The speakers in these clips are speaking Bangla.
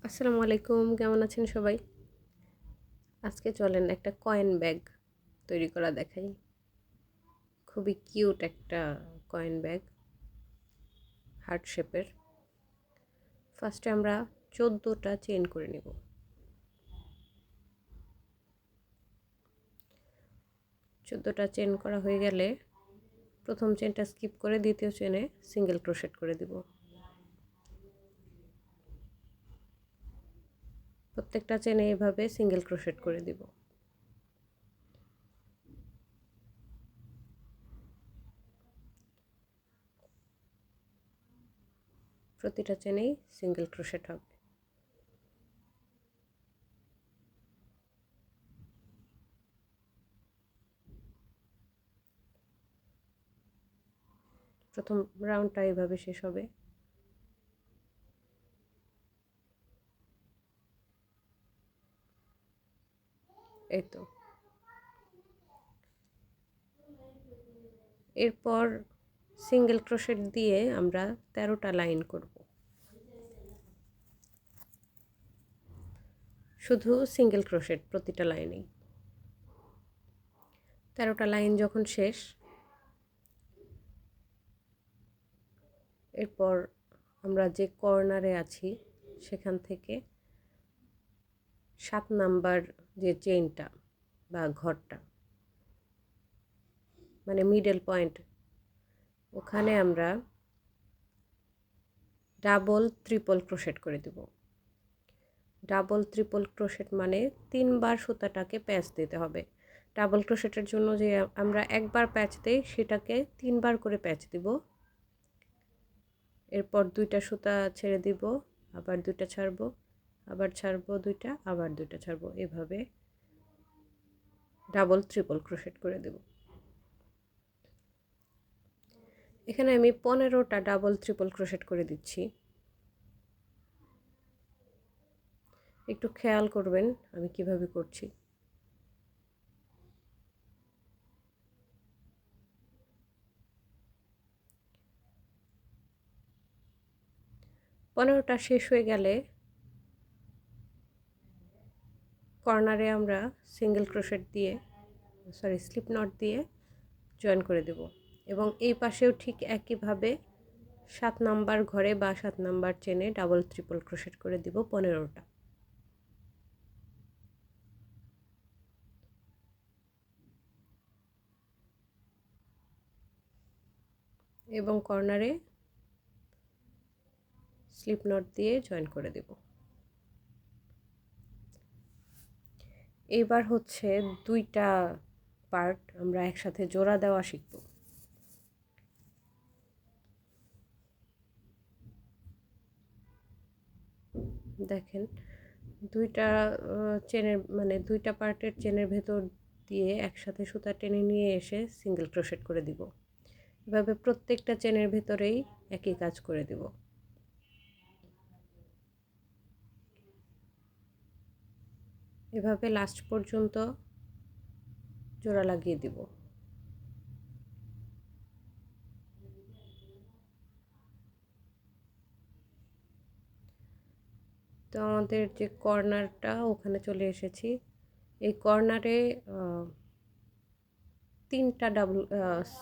আসসালামু আলাইকুম, কেমন আছেন সবাই? আজকে চলেন একটা কয়েন ব্যাগ তৈরি করা দেখাই। খুবই কিউট একটা কয়েন ব্যাগ, হার্ট শেপের। ফার্স্টে আমরা 14টা চেইন করে নেব। 14টা চেইন করা হয়ে গেলে প্রথম চেইনটা স্কিপ করে দ্বিতীয় চেইনে সিঙ্গেল ক্রোশেট করে দিব। প্রত্যেকটা চেইনে এভাবে সিঙ্গেল ক্রোশেট করে দিব। প্রতিটা চেইনেই সিঙ্গেল ক্রোশেট হবে। প্রথম রাউন্ডটা এভাবে শেষ হবে। এই তো। এরপর সিঙ্গেল ক্রোশেট দিয়ে আমরা 13টা লাইন করব। শুধু সিঙ্গেল ক্রোশেট প্রতিটা লাইনেই। 13টা লাইন যখন শেষ, এরপর আমরা যে কর্নারে আছি সেখান থেকে 7 নাম্বার যে চেইনটা বা ঘরটা, মানে মিডল পয়েন্ট, ওখানে আমরা ডাবল ট্রিপল ক্রোশেট করে দেব। ডাবল ট্রিপল ক্রোশেট মানে 3বার সুতাটাকে প্যাঁচ দিতে হবে। ডাবল ক্রোশেটের জন্য যে আমরা একবার প্যাঁচ দেই সেটাকে 3বার করে প্যাঁচ দিব। এরপর 2টা সুতা ছেড়ে দিব, আবার 2টা ছাড়বো, আবার ছাড়বো 2টা, আবার 2টা ছাড়বো, এভাবে ডাবল ট্রিপল ক্রোশেট করে দেব। এখানে আমি 15টা ডাবল ট্রিপল ক্রোশেট করে দিচ্ছি। একটু খেয়াল করবেন আমি কিভাবে করছি। পনেরোটা শেষ হয়ে গেলে কর্নারে আমরা সিঙ্গেল ক্রোশেট দিয়ে স্লিপ নট দিয়ে জয়েন করে দেব এবং এই পাশেও ঠিক একইভাবে 7 নাম্বার ঘরে বা 7 নাম্বার চেনে ডাবল ট্রিপল ক্রোশেট করে দিব 15টা। এবং কর্নারে স্লিপ নট দিয়ে জয়েন করে দেব। এবার হচ্ছে 2টা পার্ট আমরা একসাথে জোড়া দেওয়া শিখব। দেখেন 2টা চেনের মানে 2টা পার্টের চেনের ভেতর দিয়ে একসাথে সুতা টেনে নিয়ে এসে সিঙ্গেল ক্রোশেট করে দিব। এভাবে প্রত্যেকটা চেনের ভেতরেই একই কাজ করে দিব। এভাবে লাস্ট পর্যন্ত জোড়া লাগিয়ে দিব। তো আমাদের যে কর্নারটা ওখানে চলে এসেছি। এই কর্নারে 3টা ডাবল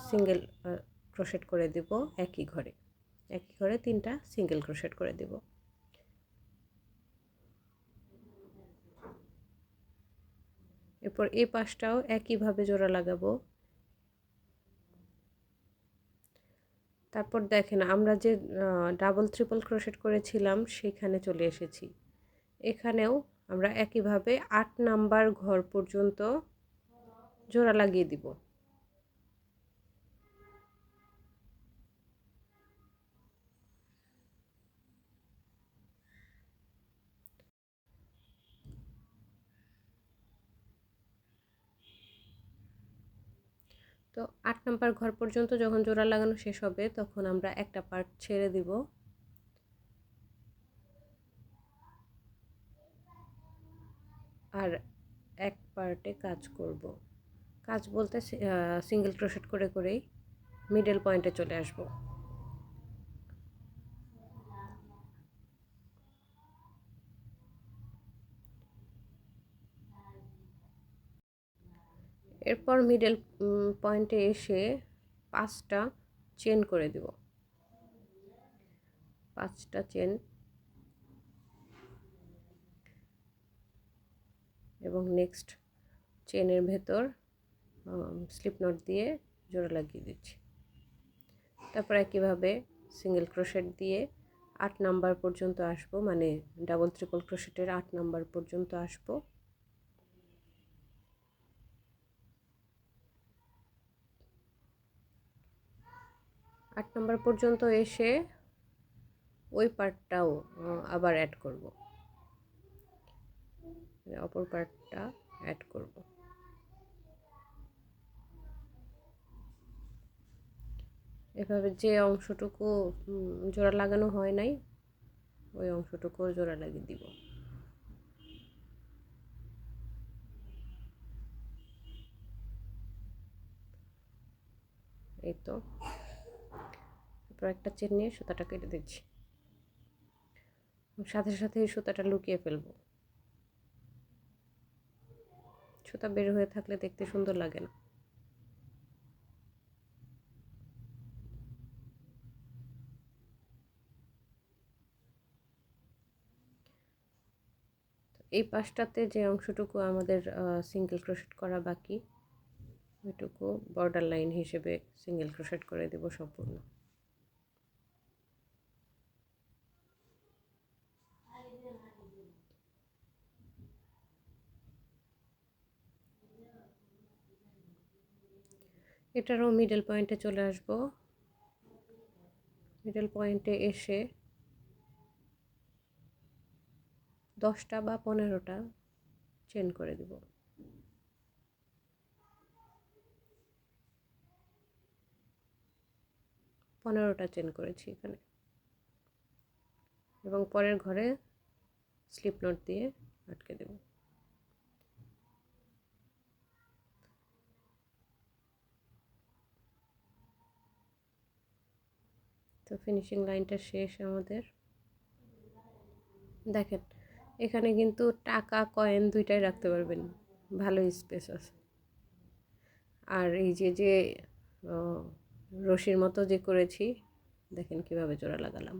সিঙ্গেল ক্রোশেট করে দিব একই ঘরে। একই ঘরে 3টা সিঙ্গেল ক্রোশেট করে দিব। এরপর এই পাশটাও একইভাবে জোড়া লাগাবো। তারপর দেখেন আমরা যে ডাবল ট্রিপল ক্রোশেট করেছিলাম সেখানে চলে এসেছি। এখানেও আমরা একইভাবে 8 নাম্বার ঘর পর্যন্ত জোড়া লাগিয়ে দিব। তো 8 নাম্বার ঘর পর্যন্ত যখন জোড়া লাগানো শেষ হবে তখন আমরা একটা পার্ট ছেড়ে দিব। আর এক পার্টে কাজ করব। কাজ বলতে সিঙ্গেল ক্রোশেট করে করেই মিডল পয়েন্টে চলে আসব। এরপর মিডল পয়েন্টে এসে 5টা চেন করে দেব, 5টা চেন, এবং নেক্সট চেনের ভেতর স্লিপ নট দিয়ে জোড়া লাগিয়ে দিচ্ছি। তারপর একইভাবে সিঙ্গেল ক্রোশেট দিয়ে 8 নাম্বার পর্যন্ত আসবো, মানে ডাবল ট্রিপল ক্রোশেটের 8 নাম্বার পর্যন্ত আসবো। আট নাম্বার পর্যন্ত এসে ওই পার্টটাও আবার অ্যাড করব, অপর পার্টটা অ্যাড করব। এভাবে যে অংশটুকু জোড়া লাগানো হয় নাই ওই অংশটুকু জোড়া লাগিয়ে দিব। এই তো, তারপর একটা চেন নিয়ে সুতাটা কেটে দিচ্ছি, সাথে সাথে এই সুতাটা লুকিয়ে ফেলবো। সুতা বের হয়ে থাকলে দেখতে সুন্দর লাগে না। এই পাশটাতে যে অংশটুকু আমাদের সিঙ্গেল ক্রোশেট করা বাকি, ওইটুকু বর্ডার লাইন হিসেবে সিঙ্গেল ক্রোশেট করে দেব সম্পূর্ণ। এটারও মিডল পয়েন্টে চলে আসব। মিডল পয়েন্টে এসে 10টা বা 15টা চেন করে দেব। পনেরোটা চেন করেছি এখানে, এবং পরের ঘরে স্লিপ নট দিয়ে আটকে দেব। তো ফিনিশিং লাইনটা শেষ আমাদের। দেখেন এখানে কিন্তু টাকা কয়েন দুইটাই রাখতে পারবেন, ভালো স্পেস আছে। আর এই যে রশির মতো যে করেছি, দেখেন কিভাবে জোড়া লাগালাম।